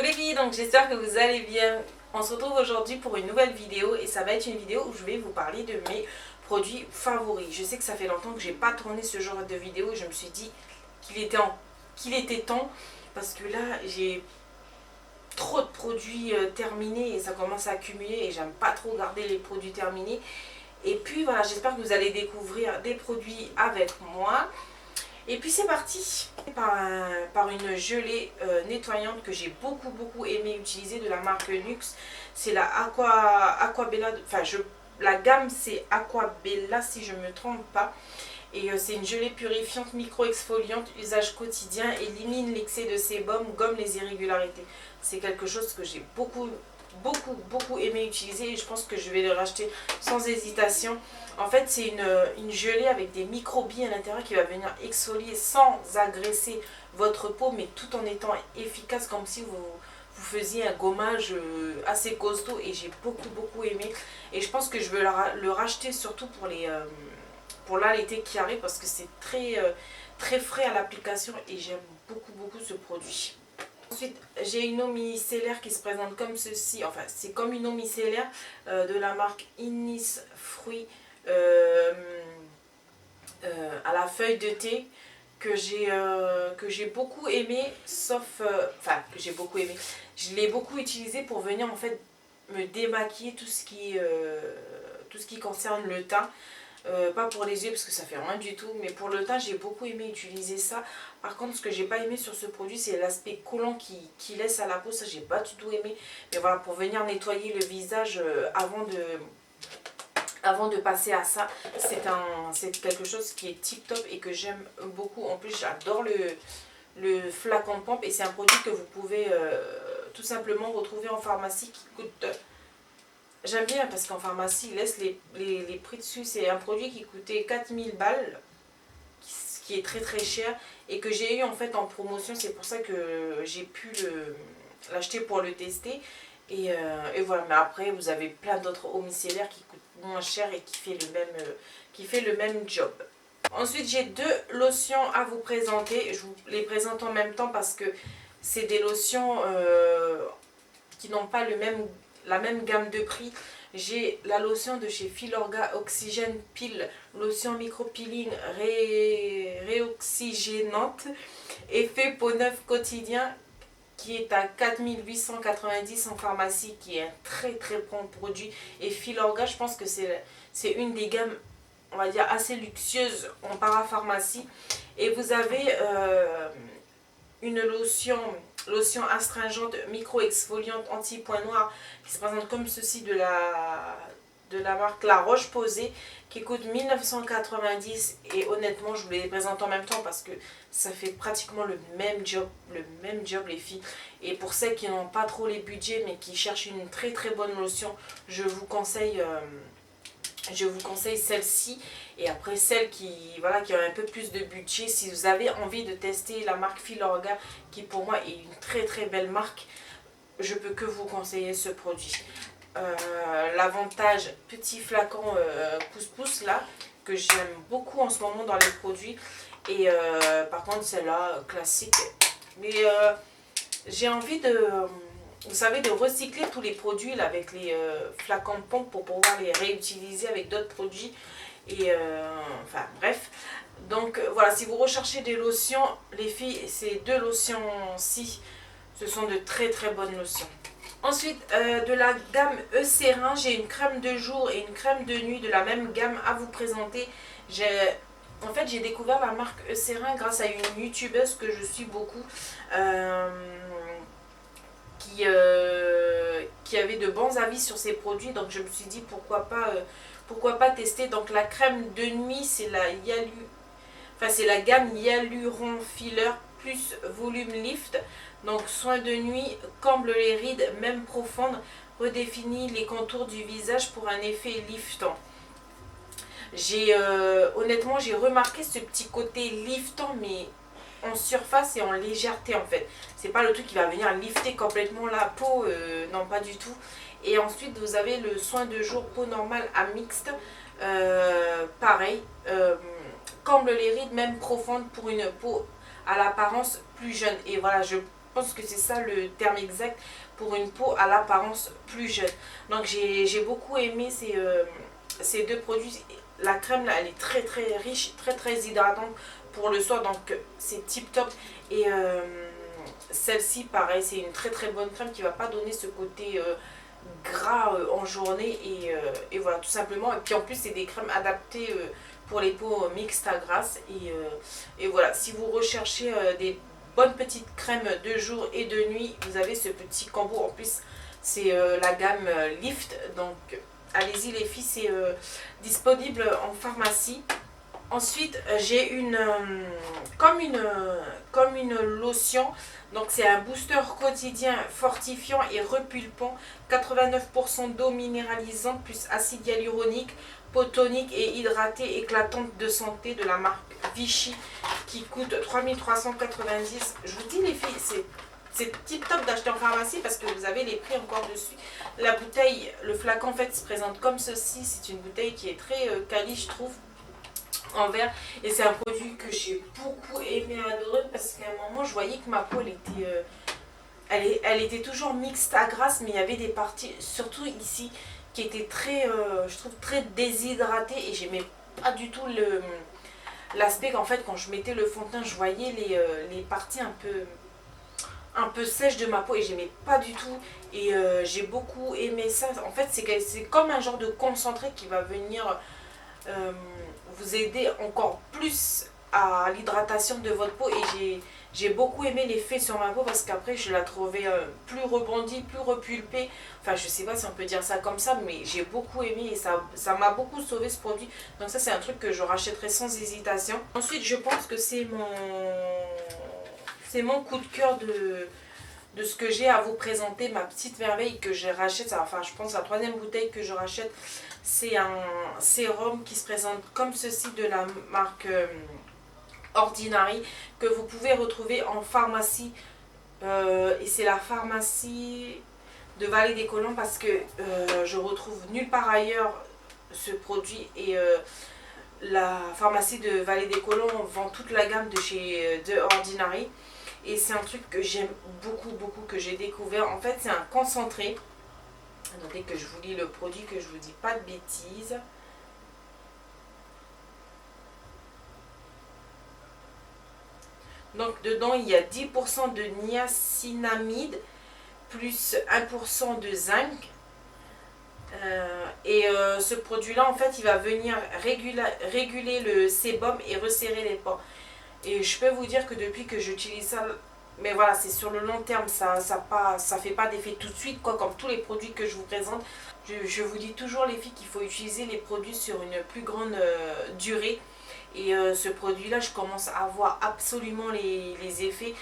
les filles, donc j'espère que vous allez bien. On se retrouve aujourd'hui pour une nouvelle vidéo et ça va être une vidéo où je vais vous parler de mes produits favoris. Je sais que ça fait longtemps que j'ai pas tourné ce genre de vidéo et je me suis dit qu'il était temps parce que là j'ai trop de produits terminés et ça commence à accumuler et j'aime pas trop garder les produits terminés. Et puis voilà, j'espère que vous allez découvrir des produits avec moi. Et puis c'est parti par une gelée nettoyante que j'ai beaucoup aimé utiliser de la marque Luxe. C'est la Aquabella, la gamme c'est Aquabella si je ne me trompe pas. Et c'est une gelée purifiante, micro-exfoliante, usage quotidien, élimine l'excès de sébum, gomme les irrégularités. C'est quelque chose que j'ai beaucoup aimé utiliser et je pense que je vais le racheter sans hésitation. En fait, c'est une gelée avec des microbilles à l'intérieur qui va venir exfolier sans agresser votre peau, mais tout en étant efficace comme si vous faisiez un gommage assez costaud. Et j'ai beaucoup aimé. Et je pense que je vais le racheter surtout pour l'été qui arrive parce que c'est très frais à l'application et j'aime beaucoup ce produit. Ensuite, j'ai une eau micellaire qui se présente comme ceci. Enfin, c'est comme une eau micellaire de la marque Inis Fruits à la feuille de thé que j'ai beaucoup aimé, sauf... que j'ai beaucoup aimé. Je l'ai beaucoup utilisé pour venir en fait me démaquiller tout ce qui concerne le teint. Pas pour les yeux parce que ça fait rien du tout, mais pour le teint j'ai beaucoup aimé utiliser ça. Par contre ce que j'ai pas aimé sur ce produit c'est l'aspect collant qui laisse à la peau, ça j'ai pas du tout aimé. Mais voilà, pour venir nettoyer le visage avant de passer à ça, c'est quelque chose qui est tip top et que j'aime beaucoup. En plus j'adore le flacon de pompe et c'est un produit que vous pouvez tout simplement retrouver en pharmacie qui coûte... J'aime bien parce qu'en pharmacie, ils laissent les prix dessus. C'est un produit qui coûtait 4000 balles, qui est très cher, et que j'ai eu en fait en promotion. C'est pour ça que j'ai pu l'acheter pour le tester. Et voilà, mais après, vous avez plein d'autres eaux micellaires qui coûtent moins cher et qui fait le même job. Ensuite, j'ai deux lotions à vous présenter. Je vous les présente en même temps parce que c'est des lotions qui n'ont pas la même gamme de prix. J'ai la lotion de chez Filorga Oxygène Peel, lotion micro-peeling réoxygénante, effet peau neuve quotidien, qui est à 4890 en pharmacie, qui est un très bon produit. Et Filorga, je pense que c'est une des gammes, on va dire, assez luxueuses en parapharmacie. Et vous avez une lotion astringente micro-exfoliante anti-point noir qui se présente comme ceci de la marque La Roche-Posay qui coûte 1990 et honnêtement je vous les présente en même temps parce que ça fait pratiquement le même job les filles. Et pour celles qui n'ont pas trop les budgets mais qui cherchent une très bonne lotion, je vous conseille celle-ci. Et après celle qui ont un peu plus de budget, si vous avez envie de tester la marque Filorga qui pour moi est une très belle marque, je peux que vous conseiller ce produit. L'avantage petit flacon pouce-pouce là que j'aime beaucoup en ce moment dans les produits. Et par contre celle-là classique, mais j'ai envie vous savez, de recycler tous les produits là, avec les flacons de pompe pour pouvoir les réutiliser avec d'autres produits. Et enfin bref, donc voilà, si vous recherchez des lotions, les filles, ces deux lotions-ci, ce sont de très bonnes lotions. Ensuite, de la gamme Eucérin, j'ai une crème de jour et une crème de nuit de la même gamme à vous présenter. En fait, j'ai découvert la marque Eucérin grâce à une youtubeuse que je suis beaucoup, qui avait de bons avis sur ces produits, donc je me suis dit pourquoi pas tester. Donc la crème de nuit c'est la gamme Hyaluron Filler plus volume lift, donc soin de nuit, comble les rides même profondes, redéfinit les contours du visage pour un effet liftant. Honnêtement j'ai remarqué ce petit côté liftant mais en surface et en légèreté en fait. C'est pas le truc qui va venir lifter complètement la peau, non pas du tout. Et ensuite vous avez le soin de jour peau normale à mixte, pareil, comble les rides même profondes pour une peau à l'apparence plus jeune. Et voilà, pense que c'est ça le terme exact pour une peau à l'apparence plus jeune. Donc j'ai beaucoup aimé ces deux produits. La crème là, elle est très très riche, très très hydratante pour le soir, donc c'est tip top. Et celle-ci, pareil, c'est une très très bonne crème qui va pas donner ce côté gras en journée. Et voilà, tout simplement. Et puis en plus, c'est des crèmes adaptées pour les peaux mixtes à grasses. Et voilà, si vous recherchez des bonnes petites crèmes de jour et de nuit, vous avez ce petit combo. En plus, c'est la gamme Lift. Donc allez-y les filles, c'est disponible en pharmacie. Ensuite, j'ai comme une lotion. Donc c'est un booster quotidien fortifiant et repulpant. 89% d'eau minéralisante plus acide hyaluronique, peau tonique et hydratée éclatante de santé de la marque Vichy qui coûte 3390. Je vous dis les filles, c'est tip top d'acheter en pharmacie parce que vous avez les prix encore dessus. La bouteille, le flacon en fait se présente comme ceci. C'est une bouteille qui est très quali, je trouve, en verre. Et c'est un produit que j'ai beaucoup aimé, adoré, parce qu'à un moment je voyais que ma peau elle était toujours mixte à grasse, mais il y avait des parties, surtout ici, qui étaient très, je trouve, très déshydratées. Et j'aimais pas du tout l'aspect qu'en fait quand je mettais le fond de teint, je voyais les parties un peu sèche de ma peau et j'aimais pas du tout. Et j'ai beaucoup aimé ça. En fait, c'est comme un genre de concentré qui va venir vous aider encore plus à l'hydratation de votre peau. Et j'ai beaucoup aimé l'effet sur ma peau parce qu'après je la trouvais plus rebondie, plus repulpée. Enfin, je sais pas si on peut dire ça comme ça, mais j'ai beaucoup aimé et ça m'a beaucoup sauvé ce produit. Donc ça, c'est un truc que je rachèterai sans hésitation. Ensuite, je pense que c'est mon coup de cœur de ce que j'ai à vous présenter, ma petite merveille que je rachète. Enfin, je pense la troisième bouteille que je rachète, c'est un sérum qui se présente comme ceci de la marque Ordinary, que vous pouvez retrouver en pharmacie. Et c'est la pharmacie de Vallée des Colomb parce que je retrouve nulle part ailleurs ce produit. Et la pharmacie de Vallée des Colomb vend toute la gamme de chez The Ordinary. Et c'est un truc que j'aime beaucoup, beaucoup, que j'ai découvert. En fait, c'est un concentré. Attendez que je vous lis le produit, que je vous dis pas de bêtises. Donc, dedans, il y a 10% de niacinamide, plus 1% de zinc. Ce produit-là, en fait, il va venir réguler le sébum et resserrer les pores. Et je peux vous dire que depuis que j'utilise ça, mais voilà, c'est sur le long terme, ça fait pas d'effet tout de suite, quoi, comme tous les produits que je vous présente. Je vous dis toujours, les filles, qu'il faut utiliser les produits sur une plus grande durée. Et ce produit-là, je commence à voir absolument les effets.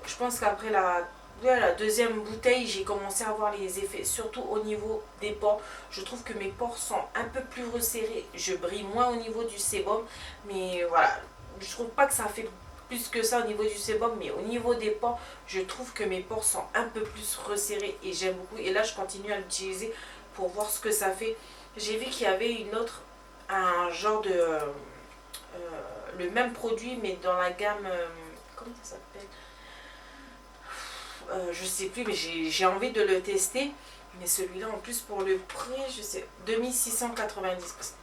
Je pense qu'après la deuxième bouteille, j'ai commencé à voir les effets, surtout au niveau des pores. Je trouve que mes pores sont un peu plus resserrés. Je brille moins au niveau du sébum, mais voilà. Je trouve pas que ça fait plus que ça au niveau du sébum, mais au niveau des pores, je trouve que mes pores sont un peu plus resserrés et j'aime beaucoup. Et là, je continue à l'utiliser pour voir ce que ça fait. J'ai vu qu'il y avait un genre de le même produit, mais dans la gamme, comment ça s'appelle, je sais plus, mais j'ai envie de le tester. Mais celui-là, en plus, pour le prix, je sais, 2690.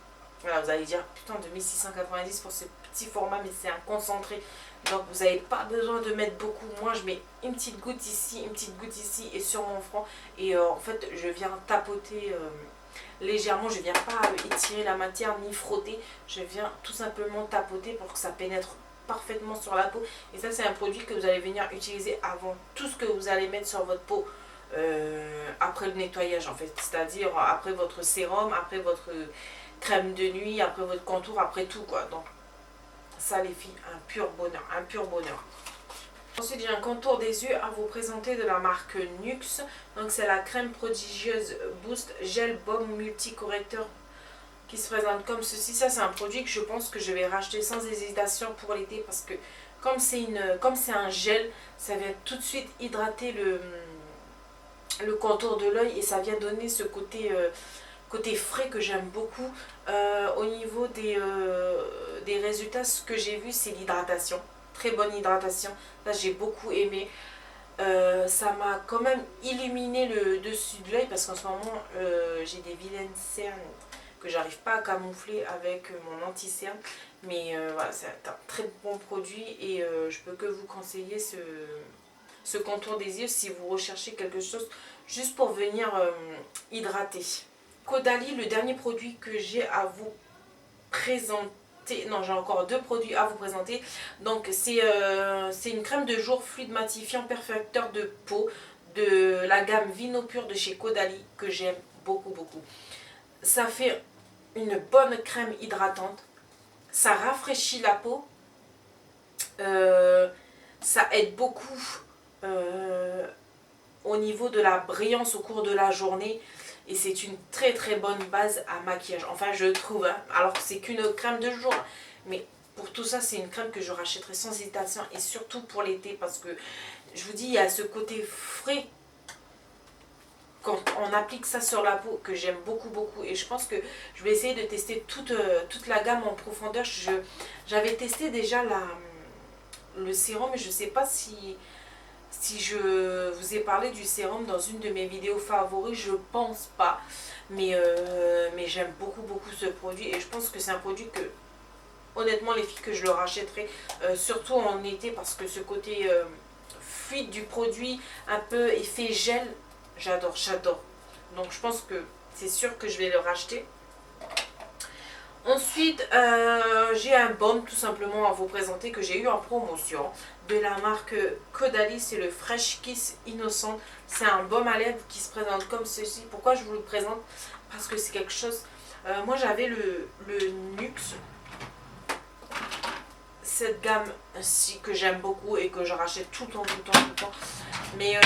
Voilà, vous allez dire, putain, 2690 pour ce petit format, mais c'est un concentré. Donc, vous n'avez pas besoin de mettre beaucoup. Moi, je mets une petite goutte ici, une petite goutte ici et sur mon front. Et en fait, je viens tapoter légèrement. Je ne viens pas étirer la matière ni frotter. Je viens tout simplement tapoter pour que ça pénètre parfaitement sur la peau. Et ça, c'est un produit que vous allez venir utiliser avant tout ce que vous allez mettre sur votre peau. Après le nettoyage, en fait. C'est-à-dire après votre sérum, après votre crème de nuit, après votre contour, après tout, quoi. Donc ça, les filles, un pur bonheur, un pur bonheur. Ensuite, j'ai un contour des yeux à vous présenter de la marque Nuxe. Donc c'est la crème prodigieuse Boost Gel Baume Multicorrecteur qui se présente comme ceci. Ça, c'est un produit que je pense que je vais racheter sans hésitation pour l'été parce que comme c'est un gel, ça vient tout de suite hydrater le contour de l'œil et ça vient donner ce côté frais que j'aime beaucoup. Au niveau des résultats, ce que j'ai vu, c'est l'hydratation. Très bonne hydratation. Là, j'ai beaucoup aimé. Ça m'a quand même illuminé le dessus de l'œil parce qu'en ce moment j'ai des vilaines cernes que j'arrive pas à camoufler avec mon anti-cerne. Mais voilà, c'est un très bon produit et je peux que vous conseiller ce contour des yeux si vous recherchez quelque chose juste pour venir hydrater. Caudalie, le dernier produit que j'ai à vous présenter. Non, j'ai encore deux produits à vous présenter. Donc c'est une crème de jour fluide matifiant perfecteur de peau de la gamme Vino Pur de chez Caudalie que j'aime beaucoup beaucoup. Ça fait une bonne crème hydratante, ça rafraîchit la peau, ça aide beaucoup au niveau de la brillance au cours de la journée. Et c'est une très très bonne base à maquillage. Enfin, je trouve, hein, alors que c'est qu'une crème de jour. Mais pour tout ça, c'est une crème que je rachèterai sans hésitation. Et surtout pour l'été, parce que je vous dis, il y a ce côté frais quand on applique ça sur la peau que j'aime beaucoup beaucoup. Et je pense que je vais essayer de tester toute la gamme en profondeur. J'avais testé déjà le sérum, mais je ne sais pas si je vous ai parlé du sérum dans une de mes vidéos favoris, je pense pas. Mais j'aime beaucoup beaucoup ce produit et je pense que c'est un produit que, honnêtement les filles, que je le rachèterai. Surtout en été parce que ce côté fluide du produit, un peu effet gel, j'adore, j'adore. Donc je pense que c'est sûr que je vais le racheter. Ensuite, j'ai un baume tout simplement à vous présenter que j'ai eu en promotion de la marque Caudalie, c'est le Fresh Kiss Innocent. C'est un baume à lèvres qui se présente comme ceci. Pourquoi je vous le présente? Parce que c'est quelque chose... moi j'avais le Nuxe, cette gamme-ci que j'aime beaucoup et que je rachète tout le temps, tout le temps, tout le temps. Mais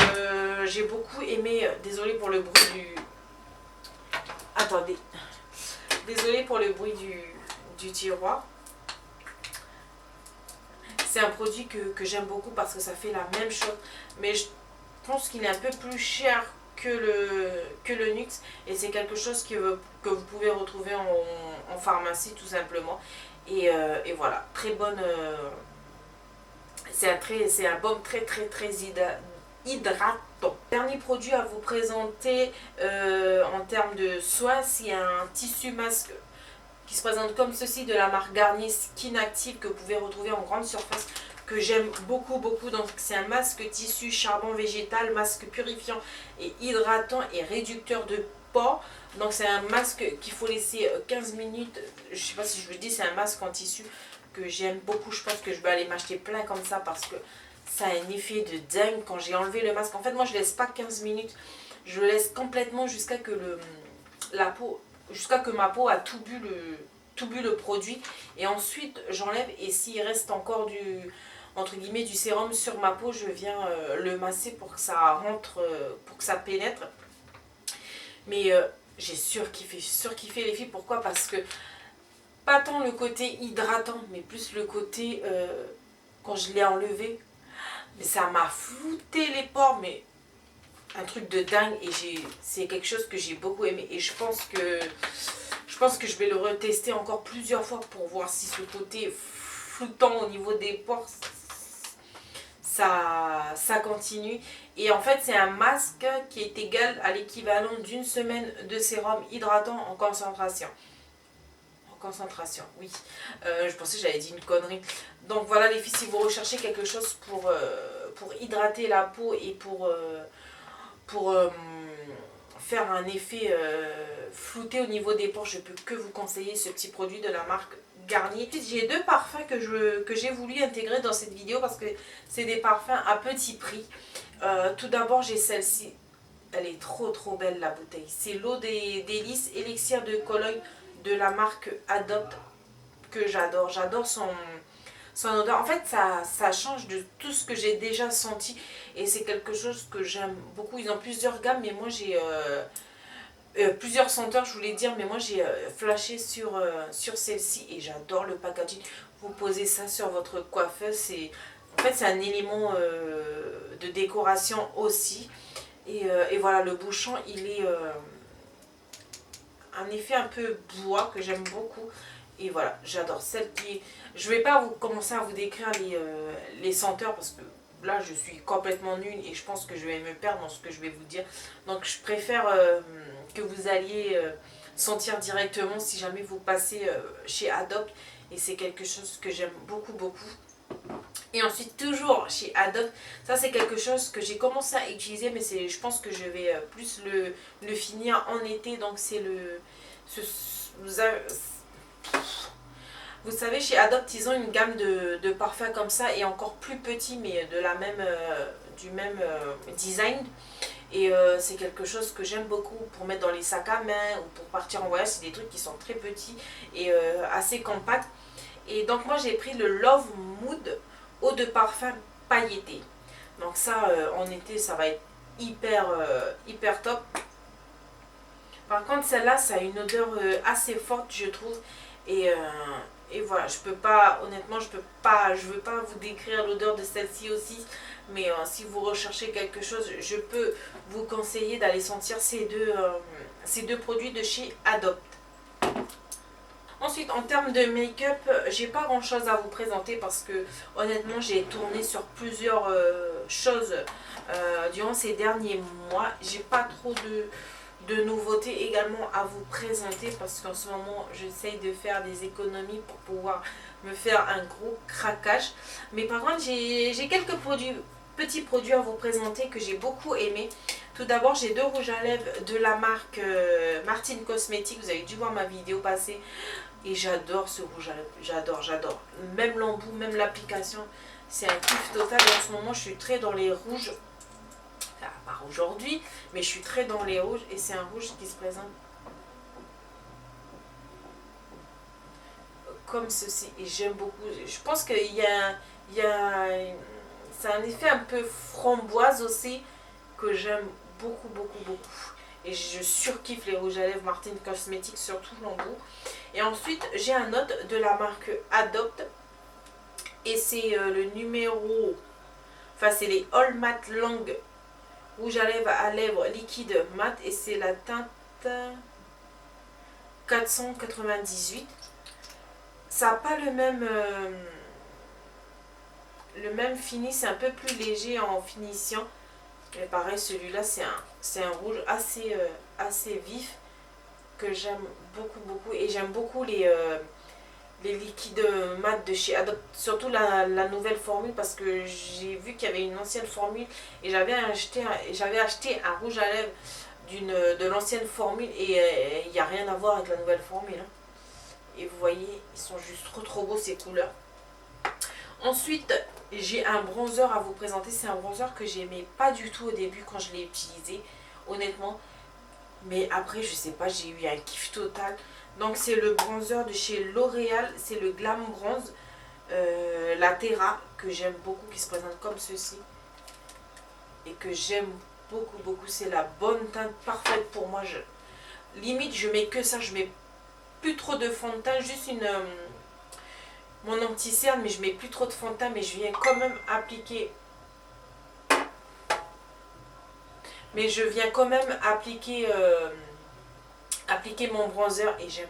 j'ai beaucoup aimé, désolée pour le bruit du... Attendez. Désolée pour le bruit du tiroir. C'est un produit que j'aime beaucoup parce que ça fait la même chose. Mais je pense qu'il est un peu plus cher que le Nuxe. Et c'est quelque chose que vous pouvez retrouver en pharmacie tout simplement. Et voilà, très bonne... c'est un baume très très très hydratant. Dernier produit à vous présenter en termes de soins, c'est un tissu masque qui se présente comme ceci de la marque Garnier Skin Active que vous pouvez retrouver en grande surface, que j'aime beaucoup beaucoup. Donc c'est un masque tissu charbon végétal, masque purifiant et hydratant et réducteur de pores. Donc c'est un masque qu'il faut laisser 15 minutes, je sais pas si je vous le dis, c'est un masque en tissu que j'aime beaucoup. Je pense que je vais aller m'acheter plein comme ça parce que ça a un effet de dingue quand j'ai enlevé le masque. En fait moi je laisse pas 15 minutes, je le laisse complètement jusqu'à que ma peau a tout bu le produit. Et ensuite j'enlève et s'il reste encore entre guillemets du sérum sur ma peau, je viens le masser pour que ça rentre, pour que ça pénètre. Mais j'ai surkiffé les filles. Pourquoi? Parce que pas tant le côté hydratant, mais plus le côté quand je l'ai enlevé, mais ça m'a flouté les pores, mais un truc de dingue. Et c'est quelque chose que j'ai beaucoup aimé et je pense que je vais le retester encore plusieurs fois pour voir si ce côté floutant au niveau des pores ça continue. Et en fait c'est un masque qui est égal à l'équivalent d'une semaine de sérum hydratant en concentration. Oui. Je pensais que j'avais dit une connerie. Donc voilà les filles, si vous recherchez quelque chose pour hydrater la peau et pour faire un effet flouté au niveau des pores, je peux que vous conseiller ce petit produit de la marque Garnier. J'ai deux parfums que j'ai voulu intégrer dans cette vidéo parce que c'est des parfums à petit prix. Tout d'abord j'ai celle-ci, elle est trop trop belle la bouteille. C'est l'eau des délices élixir de Cologne de la marque Adopt que j'adore. J'adore son odeur. En fait ça change de tout ce que j'ai déjà senti et c'est quelque chose que j'aime beaucoup. Ils ont plusieurs gammes mais moi j'ai plusieurs senteurs je voulais dire, mais moi j'ai flashé sur celle-ci et j'adore le packaging. Vous posez ça sur votre coiffeuse, en fait c'est un élément de décoration aussi. Et voilà, le bouchon il est un effet un peu bois que j'aime beaucoup. Et voilà, j'adore celle qui... Je vais pas commencer à vous décrire les senteurs parce que là je suis complètement nulle et je pense que je vais me perdre dans ce que je vais vous dire. Donc je préfère que vous alliez sentir directement si jamais vous passez chez Adopt. Et c'est quelque chose que j'aime beaucoup beaucoup. Et ensuite toujours chez Adopt, ça c'est quelque chose que j'ai commencé à utiliser, mais je pense que je vais plus le finir en été. Donc c'est vous savez, chez Adopt, ils ont une gamme de parfums comme ça et encore plus petits, mais de la même, du même design. Et c'est quelque chose que j'aime beaucoup pour mettre dans les sacs à main ou pour partir en voyage. C'est des trucs qui sont très petits et assez compacts. Et donc moi j'ai pris le Love Mood eau de parfum pailleté. Donc ça en été ça va être hyper top. Par contre celle-là ça a une odeur assez forte je trouve. Et voilà, je peux pas, honnêtement, je veux pas vous décrire l'odeur de celle-ci aussi, mais si vous recherchez quelque chose, je peux vous conseiller d'aller sentir ces deux produits de chez Adopt. Ensuite, en termes de make-up, j'ai pas grand chose à vous présenter parce que honnêtement, j'ai tourné sur plusieurs choses durant ces derniers mois. J'ai pas trop de nouveautés également à vous présenter parce qu'en ce moment j'essaye de faire des économies pour pouvoir me faire un gros craquage. Mais par contre j'ai quelques petits produits à vous présenter que j'ai beaucoup aimé. Tout d'abord j'ai deux rouges à lèvres de la marque Martine Cosmetics. Vous avez dû voir ma vidéo passée et j'adore ce rouge à lèvres, j'adore. Même l'embout, même l'application, c'est un kiff total. Et en ce moment je suis très dans les rouges. À part aujourd'hui, mais je suis très dans les rouges et c'est un rouge qui se présente comme ceci et j'aime beaucoup. Je pense qu'il c'est un effet un peu framboise aussi que j'aime beaucoup beaucoup beaucoup et je surkiffe les rouges à lèvres Martine Cosmetics, surtout l'embout. Et ensuite j'ai un autre de la marque Adopt et c'est le numéro, enfin c'est les All Matte Long rouge à lèvres liquide mat et c'est la teinte 498. Ça n'a pas le même fini, c'est un peu plus léger en finition. Mais pareil, celui-là c'est un rouge assez vif que j'aime beaucoup beaucoup. Et j'aime beaucoup les liquides mat de chez Adopt, surtout la nouvelle formule parce que j'ai vu qu'il y avait une ancienne formule et j'avais acheté un rouge à lèvres de l'ancienne formule et il n'y a rien à voir avec la nouvelle formule. Hein. Et vous voyez, ils sont juste trop beaux ces couleurs. Ensuite, j'ai un bronzer à vous présenter. C'est un bronzer que j'aimais pas du tout au début quand je l'ai utilisé, honnêtement. Mais après, je sais pas, j'ai eu un kiff total. Donc c'est le bronzer de chez L'Oréal, c'est le Glam Bronze la Terra que j'aime beaucoup, qui se présente comme ceci et que j'aime beaucoup beaucoup. C'est la bonne teinte parfaite pour moi. Limite je mets que ça, je mets plus trop de fond de teint, juste mon anti-cerne, mais je mets plus trop de fond de teint, mais je viens quand même appliquer appliquer mon bronzer et j'aime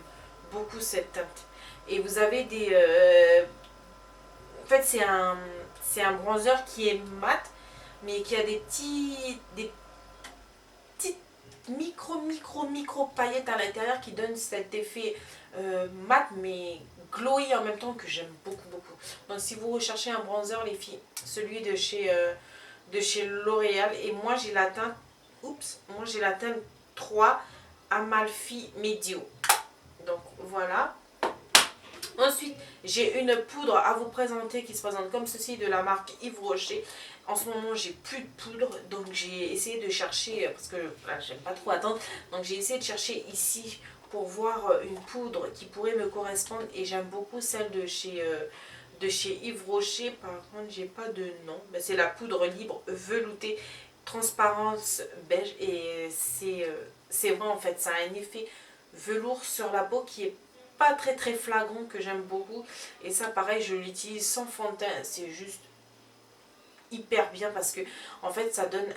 beaucoup cette teinte. Et vous avez en fait c'est un bronzer qui est mat mais qui a des petites micro paillettes à l'intérieur qui donnent cet effet mat mais glowy en même temps que j'aime beaucoup beaucoup. Donc si vous recherchez un bronzer les filles, celui de chez L'Oréal, et moi j'ai la teinte 3 Amalfi Medio. Donc voilà. Ensuite, j'ai une poudre à vous présenter qui se présente comme ceci de la marque Yves Rocher. En ce moment, j'ai plus de poudre, donc j'ai essayé de chercher, parce que là, j'aime pas trop attendre, donc j'ai essayé de chercher ici pour voir une poudre qui pourrait me correspondre et j'aime beaucoup celle de chez Yves Rocher. Par contre, j'ai pas de nom. Ben, c'est la poudre libre veloutée transparence beige et c'est vrai en fait, ça a un effet velours sur la peau qui est pas très flagrant, que j'aime beaucoup. Et ça pareil, je l'utilise sans fond de teint, c'est juste hyper bien parce que en fait ça donne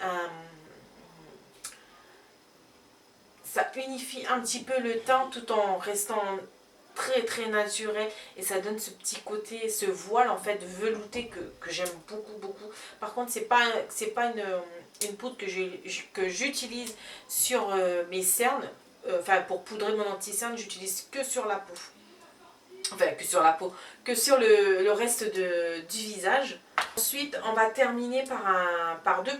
ça unifie un petit peu le teint tout en restant très naturel et ça donne ce petit côté, ce voile en fait velouté que j'aime beaucoup. Par contre c'est pas une poudre que j'utilise sur mes cernes, enfin pour poudrer mon anti-cerne j'utilise que sur la peau. Enfin que sur la peau, que sur le reste du visage. Ensuite on va terminer par deux.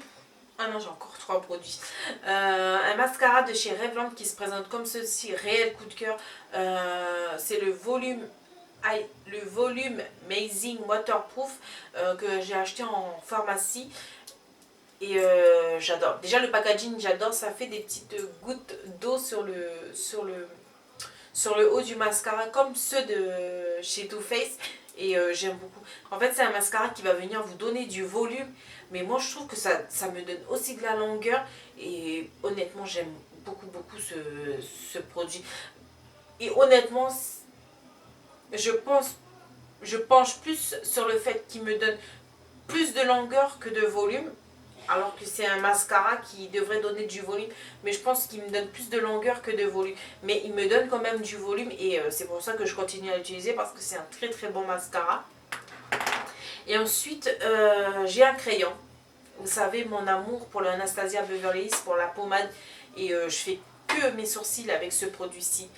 Ah non, j'ai encore 3 produits. Un mascara de chez Revlon qui se présente comme ceci, réel coup de cœur. C'est le volume Amazing Waterproof que j'ai acheté en pharmacie. Et j'adore. Déjà le packaging, j'adore. Ça fait des petites gouttes d'eau sur le haut du mascara comme ceux de chez Too Faced. Et j'aime beaucoup. En fait c'est un mascara qui va venir vous donner du volume. Mais moi je trouve que ça me donne aussi de la longueur. Et honnêtement j'aime beaucoup ce produit. Et honnêtement je penche plus sur le fait qu'il me donne plus de longueur que de volume. Alors que c'est un mascara qui devrait donner du volume. Mais je pense qu'il me donne plus de longueur que de volume. Mais il me donne quand même du volume. Et c'est pour ça que je continue à l'utiliser. Parce que c'est un très bon mascara. Et ensuite, j'ai un crayon. Vous savez, mon amour pour le Anastasia Beverly Hills, pour la pommade. Et je fais que mes sourcils avec ce produit-ci.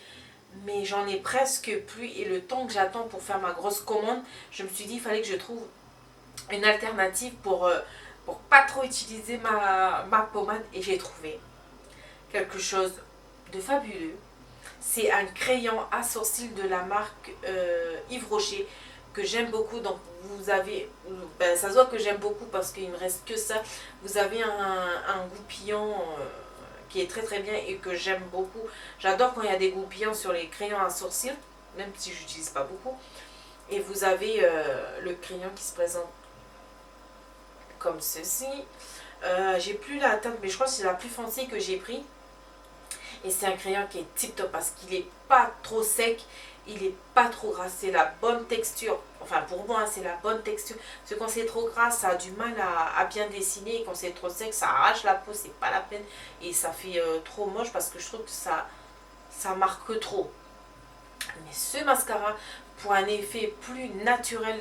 Mais j'en ai presque plus. Et le temps que j'attends pour faire ma grosse commande, je me suis dit qu'il fallait que je trouve une alternative pour pas trop utiliser ma pommade. Et j'ai trouvé quelque chose de fabuleux. C'est un crayon à sourcils de la marque Yves Rocher que j'aime beaucoup. Donc vous avez, ça se voit que j'aime beaucoup parce qu'il me reste que ça. Vous avez un goupillon qui est très bien et que j'aime beaucoup. J'adore quand il y a des goupillons sur les crayons à sourcils, même si je n'utilise pas beaucoup. Et vous avez le crayon qui se présente comme ceci. J'ai plus la teinte, mais je crois que c'est la plus foncée que j'ai pris. Et c'est un crayon qui est tip top parce qu'il n'est pas trop sec, il n'est pas trop gras, c'est la bonne texture. Enfin pour moi c'est la bonne texture. Parce que quand c'est trop gras ça a du mal à bien dessiner. Et quand c'est trop sec ça arrache la peau, c'est pas la peine. Et ça fait trop moche parce que je trouve que ça marque trop. Mais ce mascara, pour un effet plus naturel,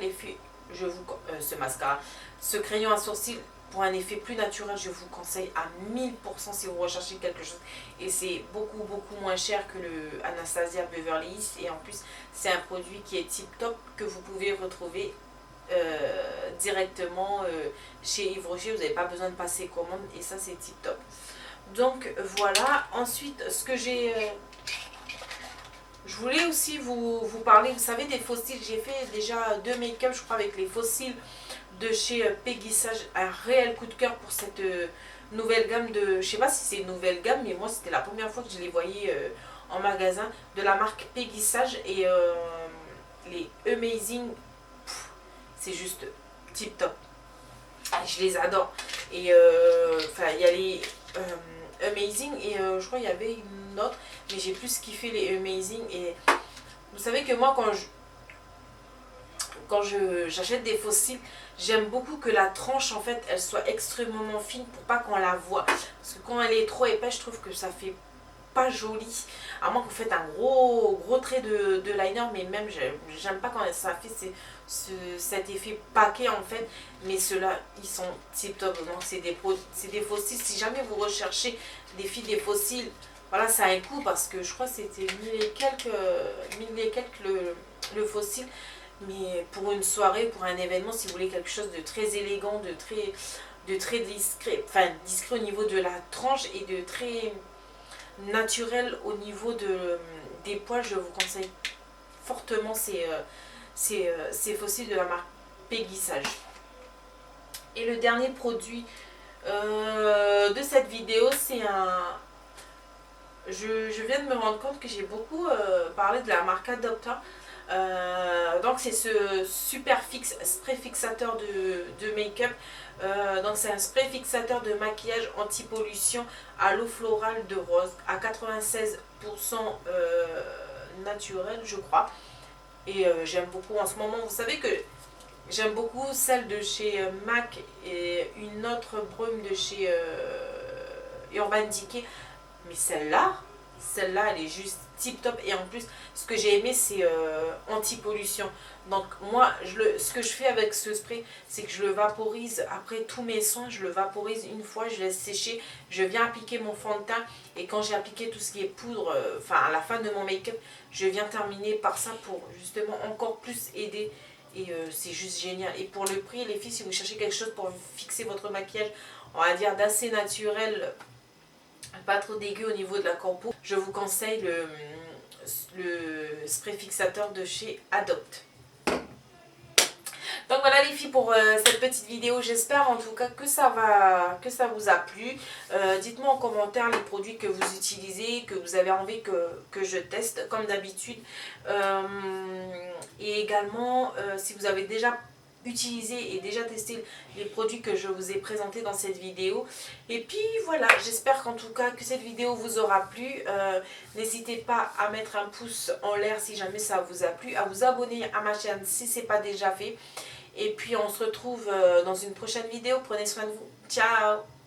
ce crayon à sourcils, pour un effet plus naturel, je vous conseille à 1000% si vous recherchez quelque chose. Et c'est beaucoup moins cher que le Anastasia Beverly Hills. Et en plus, c'est un produit qui est tip top que vous pouvez retrouver directement chez Yves Rocher. Vous n'avez pas besoin de passer commande et ça, c'est tip top. Donc voilà. Ensuite, ce que j'ai... je voulais aussi vous parler, vous savez, des fossiles. J'ai fait déjà 2 make-up, je crois, avec les fossiles de chez Peggy Sage. Un réel coup de cœur pour cette nouvelle gamme de... Je sais pas si c'est une nouvelle gamme, mais moi, c'était la première fois que je les voyais en magasin. De la marque Peggy Sage. Et les Amazing, c'est juste tip top. Je les adore. Et enfin, il y a les Amazing et je crois qu'il y avait une autre. Mais j'ai plus kiffé les Amazing. Et vous savez que moi, quand j'achète des fossiles, j'aime beaucoup que la tranche en fait elle soit extrêmement fine pour pas qu'on la voit. Parce que quand elle est trop épaisse, je trouve que ça fait pas joli. À moins que vous faites un gros trait de liner, mais même j'aime pas quand ça fait cet effet paquet en fait. Mais ceux-là ils sont tip top. Donc c'est des fossiles. Si jamais vous recherchez des filles des fossiles, voilà, ça a un coût parce que je crois que c'était 1000 et quelques le fossile. Mais pour une soirée, pour un événement, si vous voulez quelque chose de très élégant, de très discret, enfin discret au niveau de la tranche et de très naturel au niveau des poils, je vous conseille fortement ces fossiles de la marque Peggy Sage. Et le dernier produit de cette vidéo, c'est un... Je viens de me rendre compte que j'ai beaucoup parlé de la marque Adopta. Donc c'est ce super spray fixateur de make-up. Donc c'est un spray fixateur de maquillage anti-pollution à l'eau florale de rose à 96% naturel je crois. Et j'aime beaucoup en ce moment. Vous savez que j'aime beaucoup celle de chez MAC et une autre brume de chez Urban Decay. Mais celle-là, celle-là elle est juste tip top. Et en plus ce que j'ai aimé c'est anti-pollution. Donc moi ce que je fais avec ce spray, c'est que je le vaporise après tous mes soins. Je le vaporise une fois, je laisse sécher, je viens appliquer mon fond de teint. Et quand j'ai appliqué tout ce qui est poudre, enfin à la fin de mon make-up, je viens terminer par ça pour justement encore plus aider. Et c'est juste génial. Et pour le prix, les filles, si vous cherchez quelque chose pour fixer votre maquillage, on va dire d'assez naturel, pas trop dégueu au niveau de la compo, je vous conseille le spray fixateur de chez Adopt. Donc voilà les filles pour cette petite vidéo, j'espère en tout cas que ça vous a plu. Dites-moi en commentaire les produits que vous utilisez, que vous avez envie que je teste comme d'habitude. Et également si vous avez déjà utilisé et déjà testé les produits que je vous ai présentés dans cette vidéo. Et puis voilà, j'espère qu'en tout cas que cette vidéo vous aura plu. N'hésitez pas à mettre un pouce en l'air si jamais ça vous a plu, à vous abonner à ma chaîne si ce n'est pas déjà fait. Et puis on se retrouve dans une prochaine vidéo. Prenez soin de vous. Ciao!